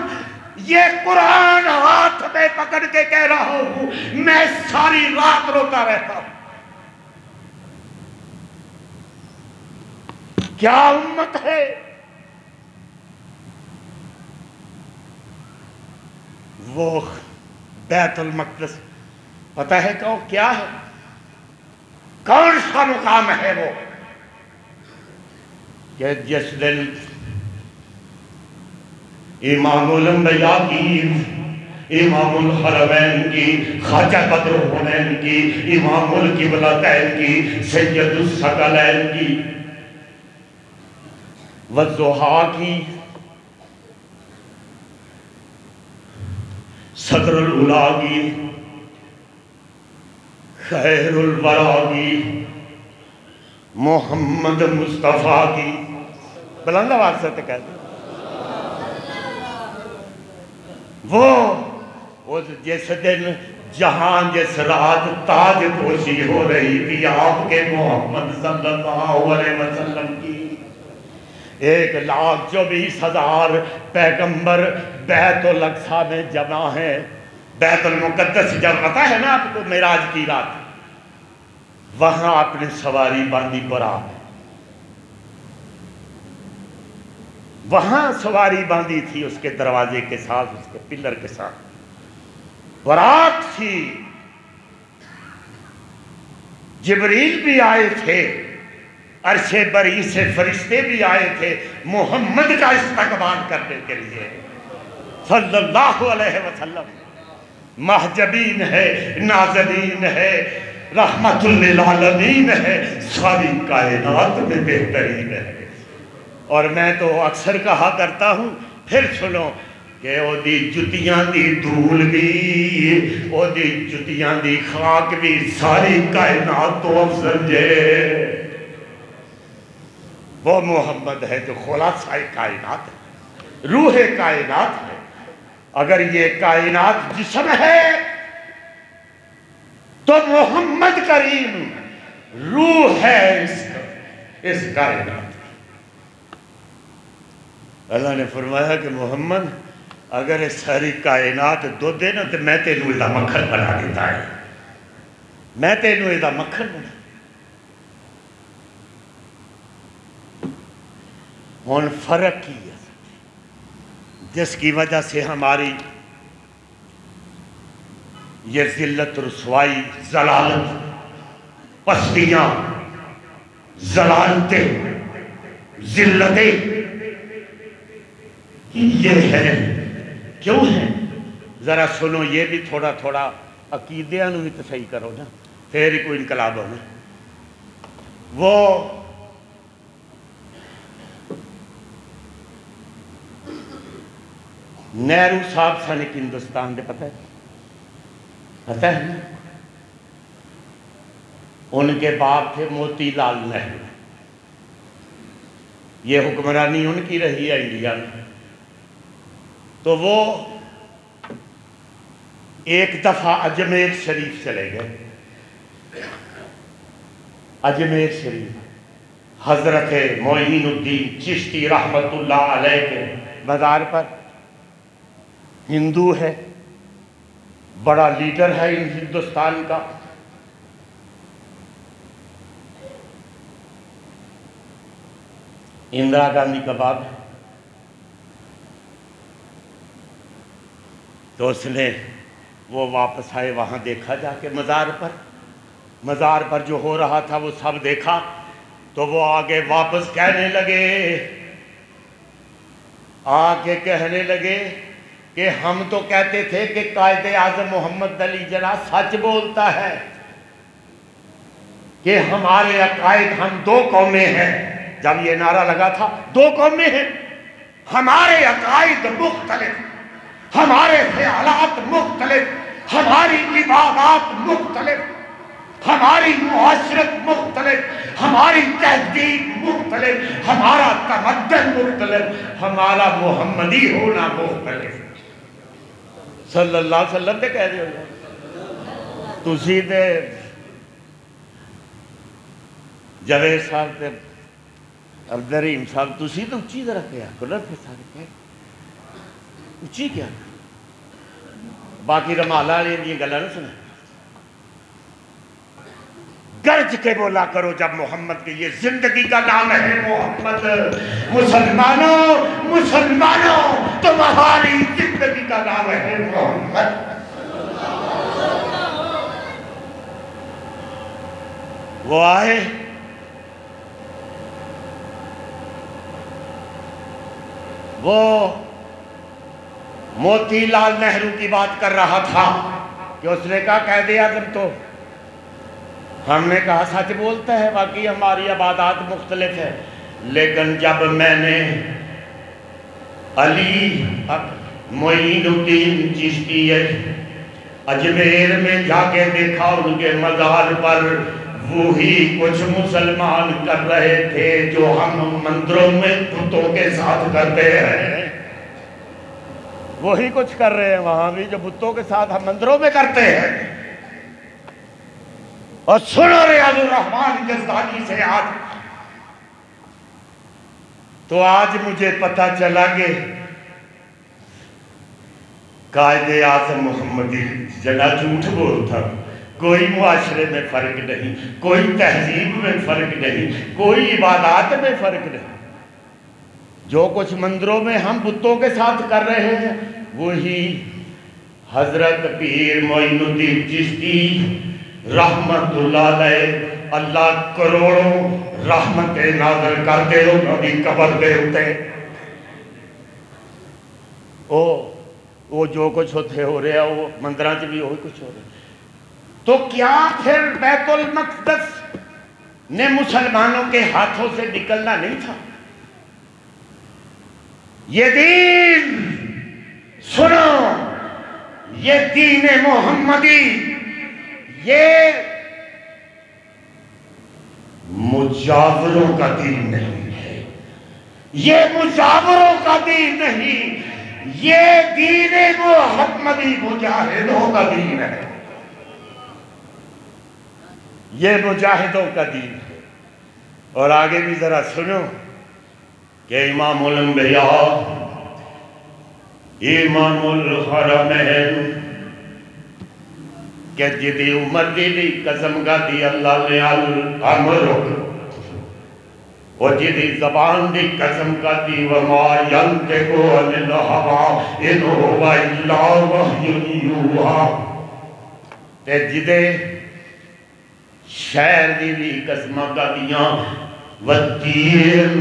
یہ قرآن ہاتھ میں پکڑ کے کہہ رہا ہوں، میں ساری رات روتا رہتا ہوں. کیا امت ہے؟ وہ بیت المقدس پتہ ہے کیا ہے؟ کون سا مقام ہے وہ کہ جس دن امام الانبیاء کی، امام الحرمین کی، خواجہ بدر الحنین کی، امام القبلتین کی، سید الثقلین کی، والضحیٰ کی، صدر العلا کی، خیر الورا کی، محمد مصطفیٰ کی، بلند آواز سے کہتے ہیں. وہ جس دن جہاں جس رات تاج پوشی ہو رہی تھی آپ کے محمد صلی اللہ علیہ وسلم کی، 1,24,000 پیغمبر بیت الاقصیٰ میں جمع ہیں. بیت المقدس جب پتہ ہے نا آپ کو معراج کی رات، وہاں آپ نے سواری باندھی براق، وہاں سواری باندھی تھی اس کے دروازے کے ساتھ، اس کے پلر کے ساتھ براق تھی. جبریل بھی آئے تھے، عرش بری سے فرشتے بھی آئے تھے محمد کا استقبال کرنے کے لیے صلی اللہ علیہ وسلم. محجبین ہے، نازلین ہے، رحمت للعالمین ہے، ساری کائنات میں بہترین ہے. اور میں تو اکثر کہا کرتا ہوں، پھر سنو کہ او دی جتیاں دی دھول بھی، او دی جتیاں دی خاک بھی، ساری کائنات تو افضل جے. وہ محمد ہے جو خلاصہ کائنات ہے، روح کائنات ہے. اگر یہ کائنات جسم ہے تو محمد کریم روح ہے اس کائنات. اللہ نے فرمایا کہ محمد اگر ساری کائنات دو دے نا تو میں تینوں ایدہ مکھن بنا دیتا ہے، میں تینوں ایدہ مکھن بنا. ہون فرق کی ہے جس کی وجہ سے ہماری یہ ذلت، رسوائی، ضلالت، پستیاں، ضلالتیں، ذلتیں یہ ہے. کیوں ہے؟ ذرا سنو، یہ بھی تھوڑا تھوڑا عقیدیاں بھی تو صحیح کرو نا، پھر ہی کوئی انقلاب ہونا. وہ نہرو صاحب سن ایک ہندوستان دے پتہ ہے نا؟ ان کے باپ تھے موتی لال نہرو. یہ حکمرانی ان کی رہی ہے انڈیا میں. تو وہ ایک دفعہ اجمیر شریف چلے گئے. اجمیر شریف حضرت معین الدین چشتی رحمت اللہ علیہ کے مزار پر. ہندو ہے، بڑا لیڈر ہے ہندوستان کا. اندرا گاندھی کا باپ ہے. تو اس نے وہ واپس آئے، وہاں دیکھا جا کے مزار پر مزار پر جو ہو رہا تھا وہ سب دیکھا تو وہ آگے واپس کہنے لگے کہ ہم تو کہتے تھے کہ قائد اعظم محمد علی جناح سچ بولتا ہے کہ ہمارے عقائد، ہم دو قومیں ہیں. جب یہ نعرہ لگا تھا دو قومیں ہیں، ہمارے عقائد مختلف، ہمارے خیالات مختلف، ہماری عبادات مختلف، ہماری معاشرت مختلف، ہماری تہذیب مختلف، ہمارا تمدن مختلف، ہمارا محمدی ہونا مختلف. صلی اللہ علیہ وسلم نے کہہ دیا. تسی تے جاوید صاحب تے عبدالرحیم صاحب تسی تو اچھی طرح کیا کرو پھر سارے کہہ اچھی کیا باقی رمالہ والی یہ گلا نہ سنا. گرج کے بولا کرو جب محمد کی یہ زندگی کا نام ہے محمد. مسلمانوں تمہاری زندگی کا نام ہے محمد. وہ آئے وہ موتی لال نہرو کی بات کر رہا تھا کہ اس نے کہا قائد اعظم تو ہم نے کہا سچ بولتا ہے، باقی ہماری عبادات مختلف ہے. لیکن جب میں نے علی معین الدین چشتی اجمیر میں جا کے دیکھا ان کے مزار پر وہی کچھ مسلمان کر رہے تھے جو ہم مندروں میں بتوں کے ساتھ کرتے ہیں. وہی کچھ کر رہے ہیں وہاں بھی جو بتوں کے ساتھ ہم مندروں میں کرتے ہیں. اور سنو ریاض الرحمن جزدانی سے آج مجھے پتا چلا کہ قائد اعظم محمد جناح جھوٹ بولتا. کوئی معاشرے میں فرق نہیں، کوئی تہذیب میں فرق نہیں، کوئی عبادات میں فرق نہیں. جو کچھ مندروں میں ہم بتوں کے ساتھ کر رہے ہیں وہی حضرت پیر معین الدین چشتی رحمت اللہ علیہ اللہ کروڑوں رحمتیں نازل کر دے انہوں نے قبر دے ہوتے. وہ جو کچھ ہوتے ہو رہے ہیں وہ مندران سے بھی وہی کچھ ہو رہے ہیں. تو کیا پھر بیت المقدس نے مسلمانوں کے ہاتھوں سے نکلنا نہیں تھا؟ یہ دین سنو، یہ دین محمدی یہ مجاوروں کا دین نہیں ہے، یہ مجاوروں کا دین نہیں، یہ دین محمدی مجاہدوں کا دین ہے. یہ مجاہدوں کا دین ہے. اور آگے بھی ذرا سنو کہ امام الانبیاء امام الحرمین کہ جدی عمر دی قسم کا دی اللہ نے الامرک اور جدی زبان دی قسم کا دی وما ینتقو عن الہوی ان هو الا وحی یوحی تے جدے شہر دی بھی قسمہ کا دیاں والتین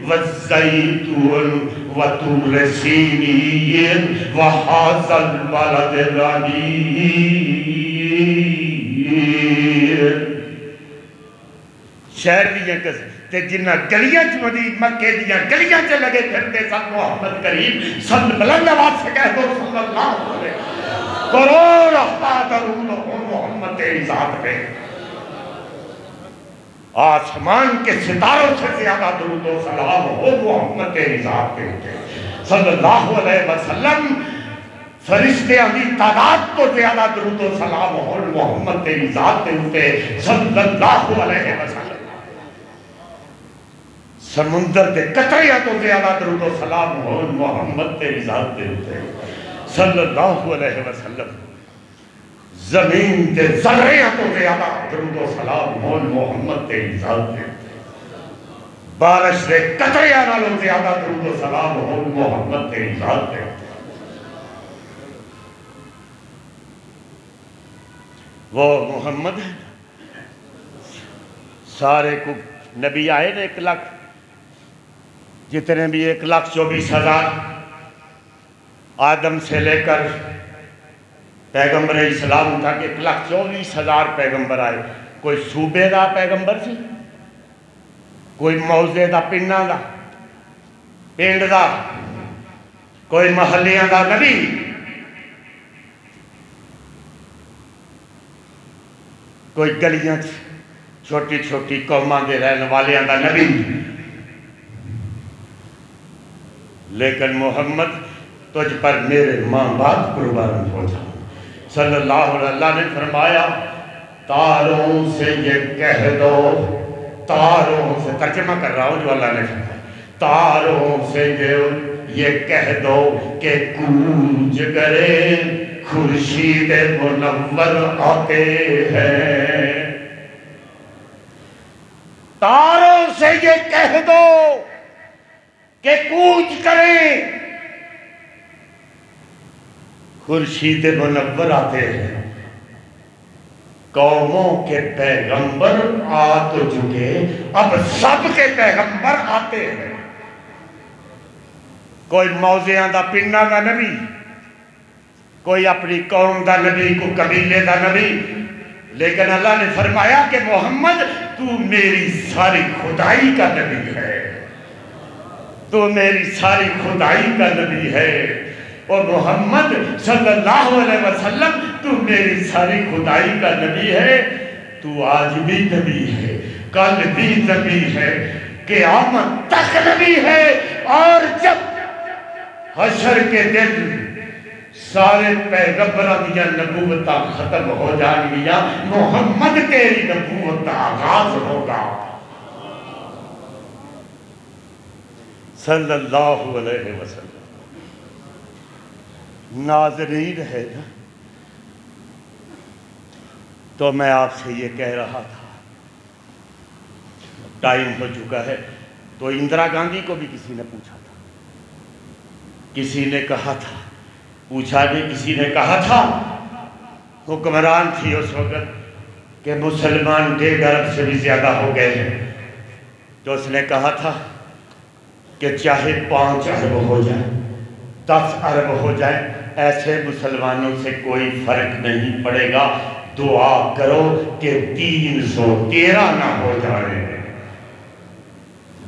والزیتون وطور سینین وحاظ البلد العلیم. شہر دیاں قسم تے جنہ گلیاں چمدی مکے دیاں گلیاں چ لگے پھرتے سن محمد کریم صلی بلند آواز سے کہہ دو صلی اللہ علیہ وسلم کروڑ احباب درود ہو محمد تیری ذات پہ. آسمان کے ستاروں سے زیادہ درود و سلام ہو محمد تیری ذات پہ صلی اللہ علیہ وسلم. فرشتیاں دی تعداد تو زیادہ درود و سلام ہو محمد تیری ذات پہ صلی اللہ علیہ وسلم. سمندر دے قطریاں تو زیادہ درود و سلام ہو محمد تیری ذات پہ صلی اللہ علیہ وسلم. زمین دے ذریعہ تو زیادہ درود و سلام ہو محمد تیری ذات پہ. بارش دے قطریاں نالوں زیادہ درود و سلام ہو محمد تیری ذات پہ. وہ محمد ہے سارے کو نبی آئے نا 1 لاکھ، جتنے بھی 1,24,000 آدم سے لے کر پیغمبر اسلام تک 1,24,000 پیغمبر آئے. کوئی صوبے دا پیغمبر سی، کوئی موضے دا پنڈاں دا پنڈ دا، کوئی محلیاں دا نبی. کوئی گلیاں چھوٹی چھوٹی قوماں دے رہن والیاں دا نبی. لیکن محمد تجھ پر میرے ماں باپ قربان ہو جاؤں. صلی اللہ علیہ وسلم نے فرمایا تاروں سے یہ کہہ دو، تاروں سے ترجمہ کر رہا ہوں جو اللہ نے فرمایا، تاروں سے یہ کہہ دو کہ کوچ کرے خورشید منور آتے ہیں. تاروں سے یہ کہہ دو کہ کوچ کریں خورشید منور آتے ہیں. قوموں کے پیغمبر آ تو چکے، اب سب کے پیغمبر آتے ہیں. کوئی موضعاں دا پنڈاں دا نبی، کوئی اپنی قوم دا نبی، کوئی قبیلے دا نبی. لیکن اللہ نے فرمایا کہ محمد تو میری ساری خدائی کا نبی ہے، تو میری ساری خدائی کا نبی ہے. اور محمد صلی اللہ علیہ وسلم تو میری ساری خدائی کا نبی ہے. تو آج بھی نبی ہے، کل بھی نبی ہے، قیامت تک نبی ہے. اور جب حشر کے دن سارے پیغمبروں دیا نبوتاں ختم ہو جان گیا، محمد تیری نبوت کا آغاز ہوگا. صلی اللہ علیہ وسلم. ناظرین ہے نا، تو میں آپ سے یہ کہہ رہا تھا، ٹائم ہو چکا ہے. تو اندرا گاندھی کو بھی کسی نے پوچھا تھا، کسی نے کہا تھا، پوچھا نہیں، کسی نے کہا تھا، حکمران تھی اس وقت کہ مسلمان 1.5 ارب سے بھی زیادہ ہو گئے ہیں. تو اس نے کہا تھا کہ چاہے 5 ارب ہو جائے، 10 ارب ہو جائے، ایسے مسلمانوں سے کوئی فرق نہیں پڑے گا. دعا کرو کہ 313 نہ ہو جائے.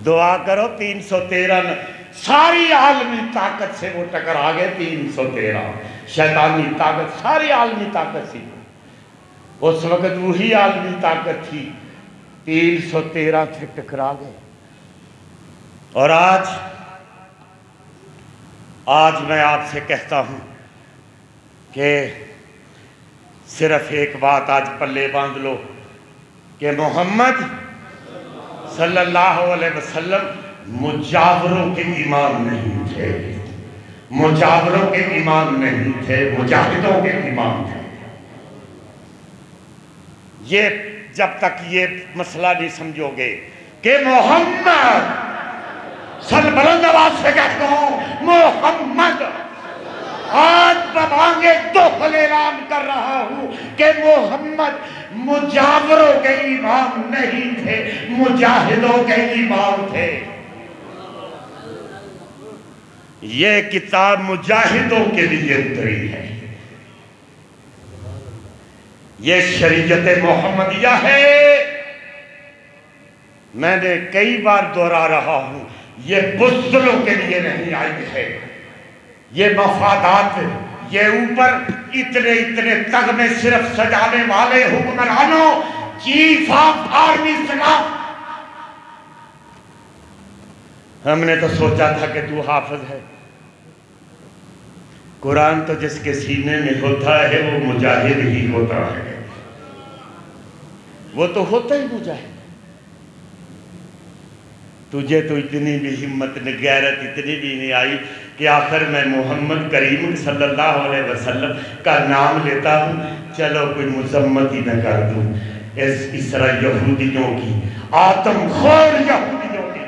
دعا کرو 313 نہ. ساری عالمی طاقت سے وہ ٹکرا گئے. 313 شیطانی طاقت، ساری عالمی طاقت تھی اس وقت، وہی عالمی طاقت تھی. 313 سے ٹکرا گئے. اور آج میں آپ سے کہتا ہوں کہ صرف ایک بات آج پلے باندھ لو کہ محمد صلی اللہ علیہ وسلم مجاوروں کے امام نہیں تھے، مجاوروں کے امام نہیں تھے، مجاہدوں کے امام تھے. یہ جب تک یہ مسئلہ نہیں سمجھو گے کہ محمد بلند آواز سے کہتا ہوں، محمد آج ببانگے دخل اعلان کر رہا ہوں کہ محمد مجاوروں کے امام نہیں تھے، مجاہدوں کے امام تھے. یہ کتاب مجاہدوں کے لیے اتری ہے، یہ شریعت محمدیہ ہے. میں نے کئی بار دہرا رہا ہوں، یہ بزدلوں کے لیے نہیں آئی ہے. یہ مفادات، یہ اوپر اتنے تغمے صرف سجانے والے حکمرانوں، چیف آف آرمی اسٹاف. ہم نے تو سوچا تھا کہ تو حافظ ہے. قرآن تو جس کے سینے میں ہوتا ہے وہ مجاہد ہی ہوتا ہے، وہ تو ہوتا ہی مجاہد. تجھے تو اتنی بھی ہمت غیرت اتنی بھی نہیں آئی کہ آخر میں محمد کریم صلی اللہ علیہ وسلم کا نام لیتا ہوں، چلو کوئی مذمت ہی نہ کر دوں اس طرح یہودیوں کی، آتم خور یہودیوں کی.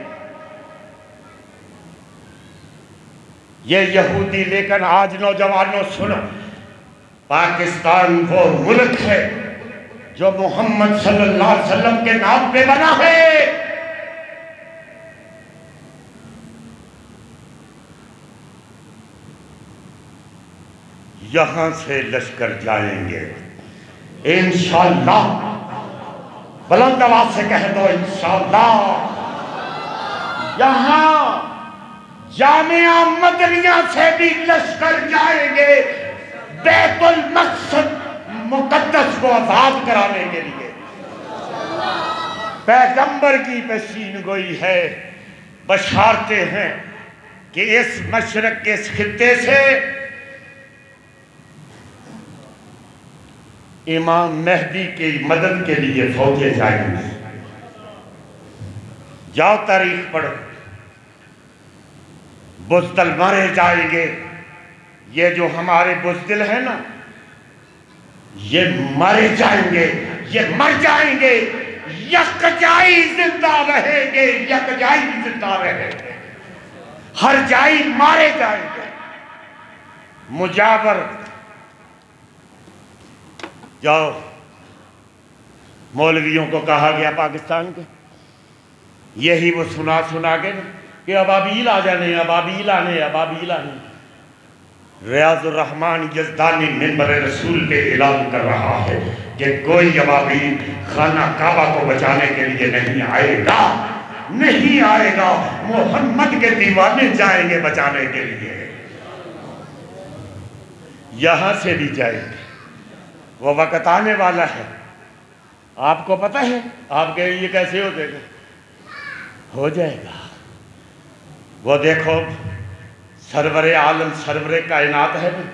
یہ یہودی، لیکن آج نوجوانوں سنو، پاکستان وہ ملک ہے جو محمد صلی اللہ علیہ وسلم کے نام پہ بنا ہے، یہاں سے لشکر جائیں گے انشاءاللہ۔ بلند آواز سے کہہ دو انشاءاللہ۔ یہاں جامعہ مدنیہ سے بھی لشکر جائیں گے بیت المقدس مقدس کو آزاد کرانے کے لیے۔ پیغمبر کی پیشین گوئی ہے، بشارتیں ہیں کہ اس مشرق کے اس خطے سے امام مہدی کی مدد کے لیے فوجیں جائیں گے۔ جاؤ تاریخ پڑھو، بزدل مارے جائیں گے۔ یہ جو ہمارے بزدل ہیں نا، یہ مارے جائیں گے، یہ مر جائیں گے، یکجائی زندہ رہیں گے، یکجائی زندہ رہیں گے، ہر جائی مارے جائیں گے۔ مجاور جاؤ، مولویوں کو کہا گیا پاکستان کے، یہی وہ سنا کے کہ ابابیل آ جانے، ابابیل آنے، ابابیل آنے۔ ریاض الرحمن یزدانی منبر رسول پہ اعلان کر رہا ہے کہ کوئی ابابیل خانہ کعبہ کو بچانے کے لیے نہیں آئے گا، نہیں آئے گا۔ محمد کے دیوانے جائیں گے بچانے کے لیے، یہاں سے بھی جائیں گے۔ وہ وقت آنے والا ہے، آپ کو پتہ ہے آپ کے یہ کیسے ہو جائے گا؟ ہو جائے گا۔ وہ دیکھو سرور عالم سرور کائنات ہے نا،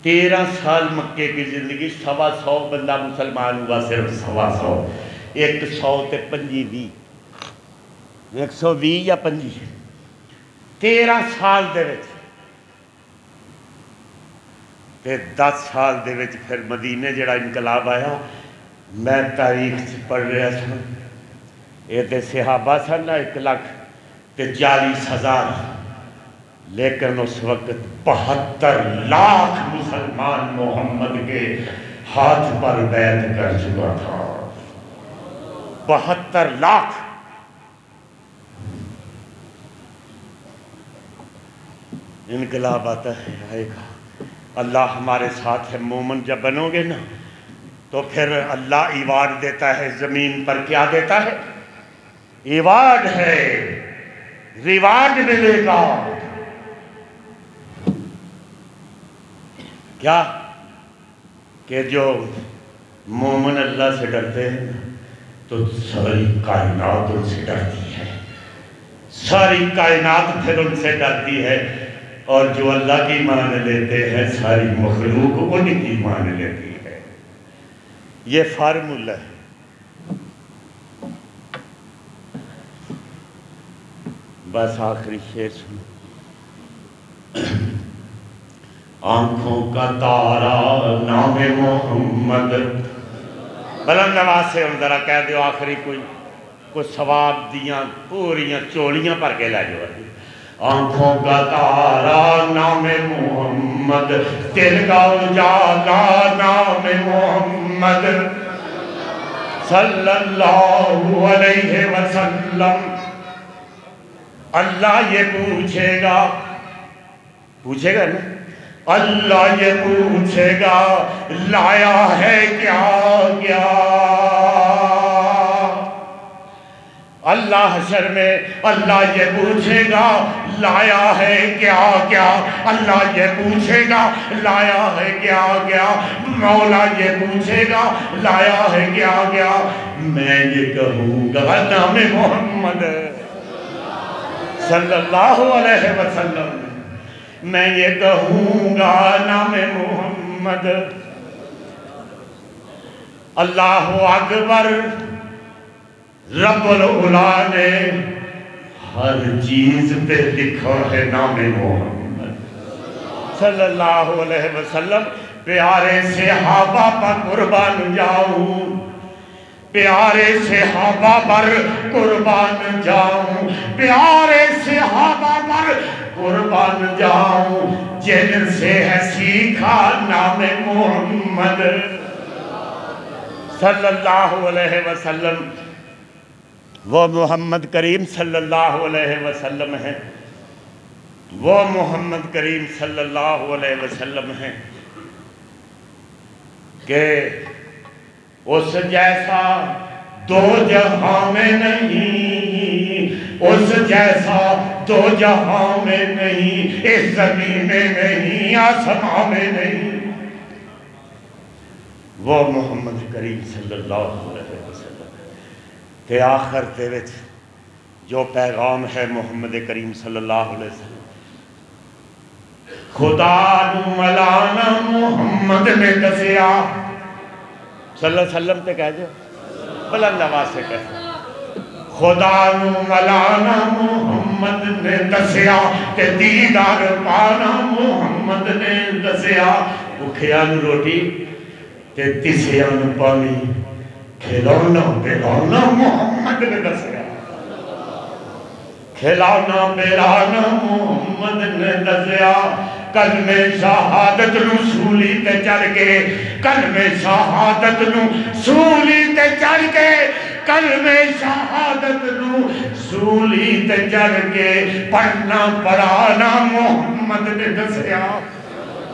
13 سال مکے کی زندگی، 125 بندہ مسلمان ہوا، صرف 125، 100 تے 25، 120 یا 25، 13 سال دے وچ تے 10 سال دے وچ پھر مدینے جڑا انقلاب آیا۔ میں تاریخ سے پڑھ رہا تھا، یہ تے صحابہ سن 1,40,000، لیکن اس وقت 72 لاکھ مسلمان محمد کے ہاتھ پر بیعت کر چکا تھا۔ 72 لاکھ۔ انقلاب آتا ہے، آئے گا۔ اللہ ہمارے ساتھ ہے۔ مومن جب بنو گے نا تو پھر اللہ ایوارڈ دیتا ہے، زمین پر کیا دیتا ہے؟ ایوارڈ ہے، ریوارڈ ملے گا۔ کیا کہ جو مومن اللہ سے ڈرتے ہیں تو ساری کائنات ان سے ڈرتی ہے، ساری کائنات پھر ان سے ڈرتی ہے، اور جو اللہ کی مان لیتے ہیں ساری مخلوق ان کی مان لیتی ہے۔ یہ فارمولہ ہے۔ بس آخری شعر سنو۔ آنکھوں کا تارا نام محمد، بلند آواز سے ہم ذرا کہہ دو آخری کوئی ثواب دیاں پوریاں چوڑیاں پر کے لے جو۔ آنکھوں کا تارا نام محمد، دل کا اجالا نام محمد صلی اللہ علیہ وسلم۔ اللہ یہ پوچھے گا نا، اللہ یہ پوچھے گا لایا ہے کیا کیا۔ اللہ حشر میں اللہ یہ پوچھے گا لایا ہے کیا کیا، اللہ یہ پوچھے گا لایا ہے کیا کیا، مولا یہ پوچھے گا لایا ہے کیا کیا۔ میں یہ کہوں گا نام محمد صلی اللہ علیہ وسلم، میں یہ کہوں گا نام محمد۔ اللہ اکبر، رب العلا نے ہر چیز پہ لکھا ہے نام محمد صلی اللہ علیہ وسلم۔ پیارے صحابہ پر قربان جاؤں، پیارے صحابہ پر قربان جاؤں، پیارے صحابہ پر قربان جاؤں، جن سے ہے سیکھا نام محمد صلی اللہ علیہ وسلم وہ محمد کریم صلی اللہ علیہ وسلم ہیں، وہ محمد کریم صلی اللہ علیہ وسلم ہیں کہ اس جیسا دو جہاں میں نہیں، اس جیسا دو جہاں میں نہیں، اس زمین میں نہیں، آسمان میں نہیں، وہ محمد کریم صلی اللہ علیہ وسلم کہ آخر دے وچ جو پیغام ہے محمد کریم صلی اللہ علیہ وسلم خدا نو ملانا محمد نے دسیا، صلی اللہ علیہ وسلم تے کہہ جو بلند آواز سے کہہ، خدا نو ملانا محمد نے دسیا تے دیدار پانا محمد نے دسیا، بھکھیا نو روٹی تے تسیا نو پانی، کھلانا پلانا محمد نے دسیا، کھلانا پلانا محمد نے دسیا، کلمہ شہادت نو سولی تے چڑھ کے، کلمہ شہادت نو سولی تے چڑھ کے، کلمہ شہادت نو سولی تے چڑھ کے، پڑھنا پڑھانا محمد نے دسیا،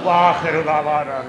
وآخر دعوانا